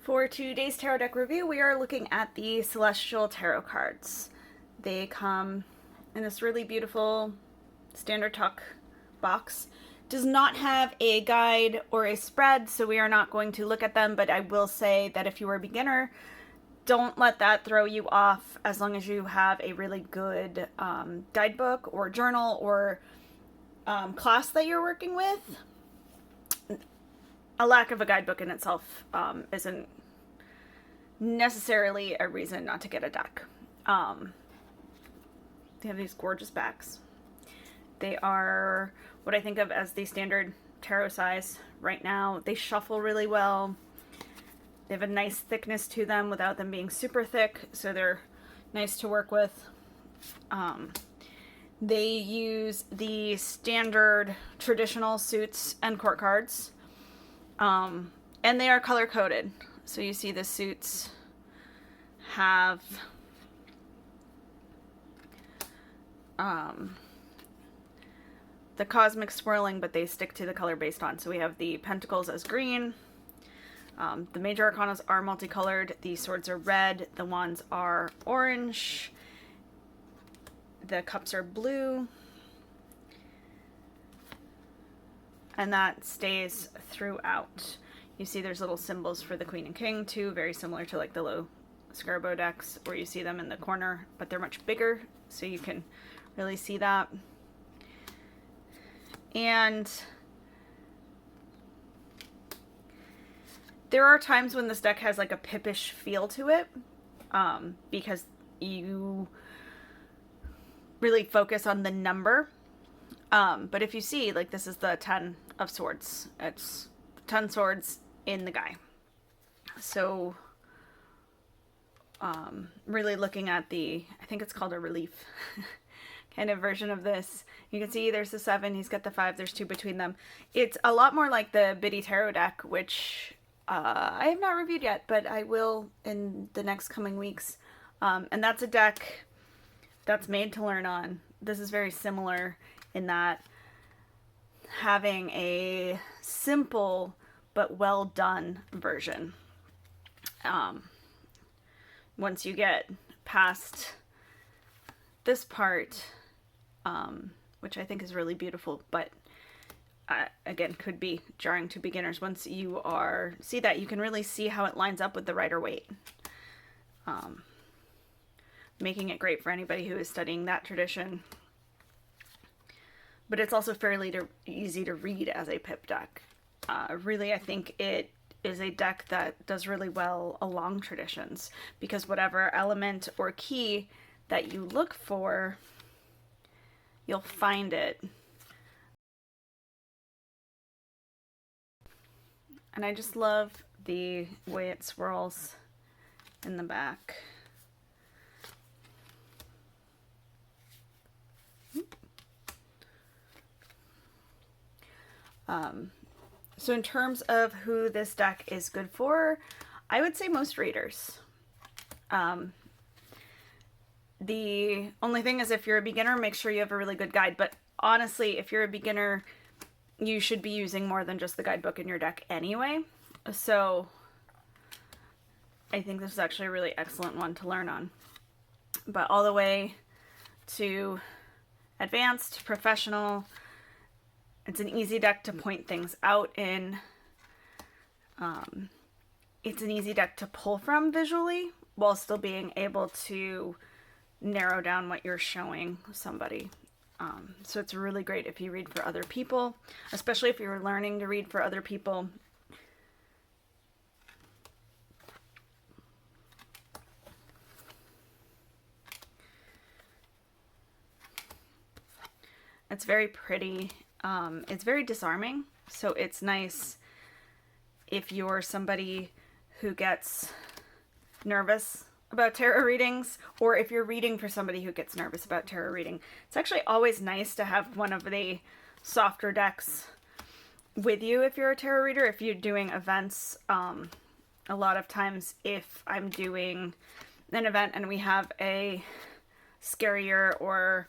For today's tarot deck review, we are looking at the Celestial Tarot cards. They come in this really beautiful standard tuck box. Does not have a guide or a spread, so we are not going to look at them, but I will say that if you are a beginner, don't let that throw you off as long as you have a really good guidebook or journal or class that you're working with. A lack of a guidebook in itself isn't necessarily a reason not to get a deck. They have these gorgeous backs. They are what I think of as the standard tarot size right now. They shuffle really well. They have a nice thickness to them without them being super thick, so they're nice to work with. They use the standard traditional suits and court cards. And they are color coded. So you see the suits have the cosmic swirling, but they stick to the color based on. So we have the pentacles as green. The major arcanas are multicolored. The swords are red. The wands are orange. The cups are blue. And that stays throughout. You see there's little symbols for the Queen and King too, very similar to like the low Scarabo decks where you see them in the corner, but they're much bigger, so you can really see that. And there are times when this deck has like a pippish feel to it, because you really focus on the number. But if you see, like, this is the 10 of swords. It's 10 swords in the guy. So, really looking at the, I think it's called a relief kind of version of this. You can see there's the 7, he's got the 5, there's 2 between them. It's a lot more like the Biddy Tarot deck, which I have not reviewed yet, but I will in the next coming weeks. And that's a deck that's made to learn on. This is very similar in that having a simple but well done version. Once you get past this part, which I think is really beautiful, but again could be jarring to beginners. Once you see that, you can really see how it lines up with the Rider-Waite, making it great for anybody who is studying that tradition. But it's also fairly easy to read as a pip deck. Really, I think it is a deck that does really well along traditions, because whatever element or key that you look for, you'll find it. And I just love the way it swirls in the back. So in terms of who this deck is good for, I would say most readers. The only thing is, if you're a beginner, make sure you have a really good guide. But honestly, if you're a beginner, you should be using more than just the guidebook in your deck anyway. So I think this is actually a really excellent one to learn on. But all the way to advanced, professional, it's an easy deck to point things out in. It's an easy deck to pull from visually while still being able to narrow down what you're showing somebody. So it's really great if you read for other people, especially if you're learning to read for other people. It's very pretty. It's very disarming, so it's nice if you're somebody who gets nervous about tarot readings, or if you're reading for somebody who gets nervous about tarot reading. It's actually always nice to have one of the softer decks with you if you're a tarot reader. If you're doing events, a lot of times if I'm doing an event and we have a scarier or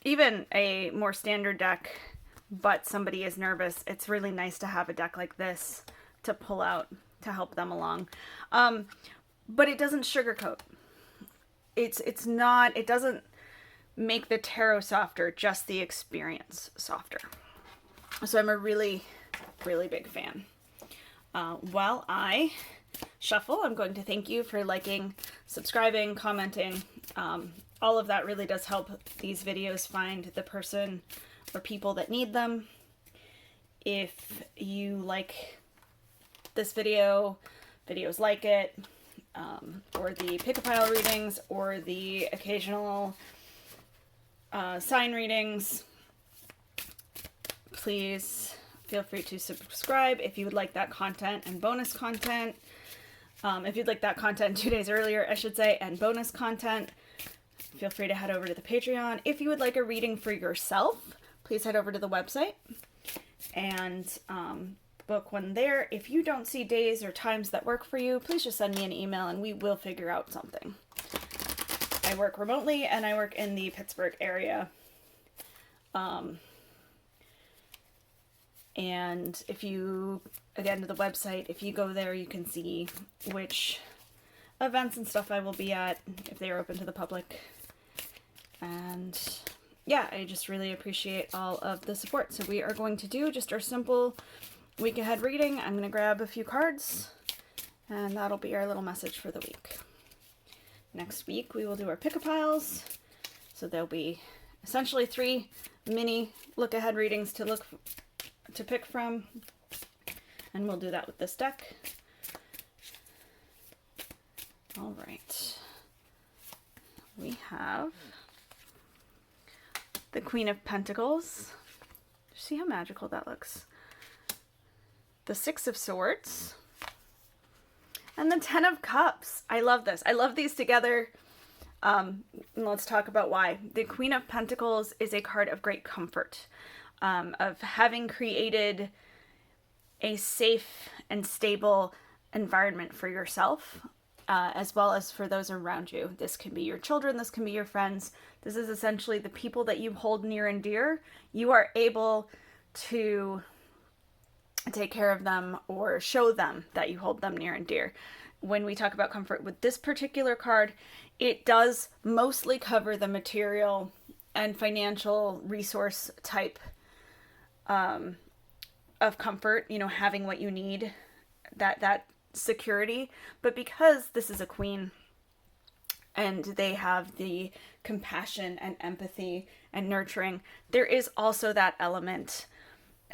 even a more standard deck, but somebody is nervous, it's really nice to have a deck like this to pull out to help them along. But it doesn't sugarcoat. It's not, it doesn't make the tarot softer, just the experience softer. So I'm a really, really big fan. While I shuffle, I'm going to thank you for liking, subscribing, commenting. All of that really does help these videos find the person or people that need them. If you like this video, videos like it, or the pick-a-pile readings, or the occasional sign readings, please feel free to subscribe if you would like that content and bonus content. If you'd like that content 2 days earlier, I should say, and bonus content, feel free to head over to the Patreon. If you would like a reading for yourself, please head over to the website and book one there. If you don't see days or times that work for you, please just send me an email and we will figure out something. I work remotely and I work in the Pittsburgh area. And if you, again, to the website, if you go there, you can see which events and stuff I will be at, if they are open to the public. And yeah, I just really appreciate all of the support. So we are going to do just our simple week ahead reading. I'm going to grab a few cards and that'll be our little message for the week. Next week we will do our pick-a-piles. So there'll be essentially 3 mini look ahead readings to pick from, and we'll do that with this deck. All right, we have the Queen of Pentacles. See how magical that looks. The Six of Swords and the Ten of Cups. I love this. I love these together. Let's talk about why. The Queen of Pentacles is a card of great comfort. Of having created a safe and stable environment for yourself, as well as for those around you. This can be your children, this can be your friends. This is essentially the people that you hold near and dear. You are able to take care of them or show them that you hold them near and dear. When we talk about comfort with this particular card, it does mostly cover the material and financial resource type of comfort, you know, having what you need, that security. But because this is a queen and they have the compassion and empathy and nurturing, there is also that element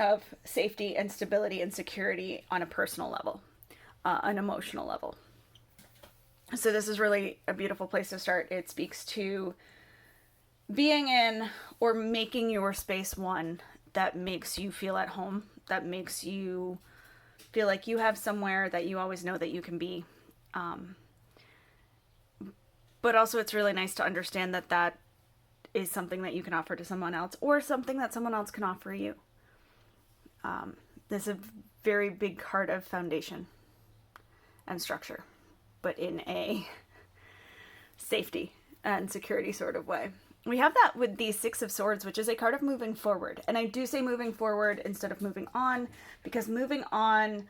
of safety and stability and security on a personal level, an emotional level. So this is really a beautiful place to start. It speaks to being in or making your space one that makes you feel at home, that makes you feel like you have somewhere that you always know that you can be. But also it's really nice to understand that that is something that you can offer to someone else or something that someone else can offer you. This is a very big card of foundation and structure, but in a safety and security sort of way. We have that with the Six of Swords, which is a card of moving forward. And I do say moving forward instead of moving on, because moving on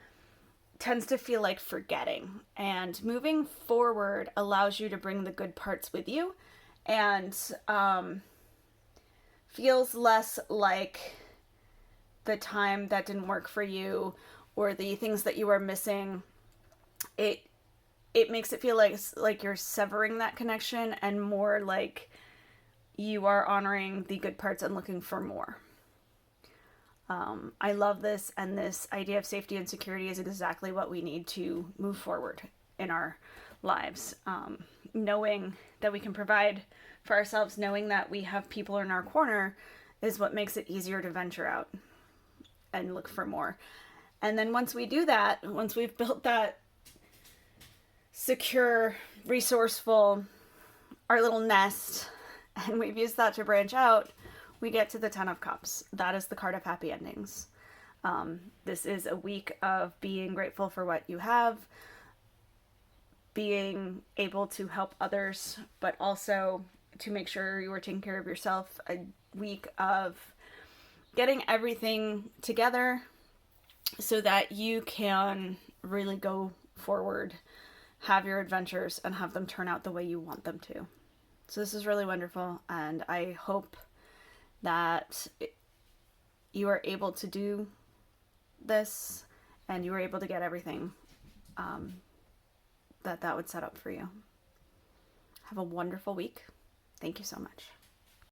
tends to feel like forgetting. And moving forward allows you to bring the good parts with you and feels less like the time that didn't work for you or the things that you are missing. It makes it feel like you're severing that connection and more like you are honoring the good parts and looking for more. I love this, and this idea of safety and security is exactly what we need to move forward in our lives. Knowing that we can provide for ourselves, knowing that we have people in our corner is what makes it easier to venture out and look for more. And then once we do that, once we've built that secure, resourceful, our little nest, and we've used that to branch out, we get to the Ten of Cups. That is the card of happy endings. This is a week of being grateful for what you have, being able to help others, but also to make sure you are taking care of yourself. A week of getting everything together so that you can really go forward, have your adventures, and have them turn out the way you want them to. So this is really wonderful, and I hope that you are able to do this and you were able to get everything that would set up for you. Have a wonderful week. Thank you so much.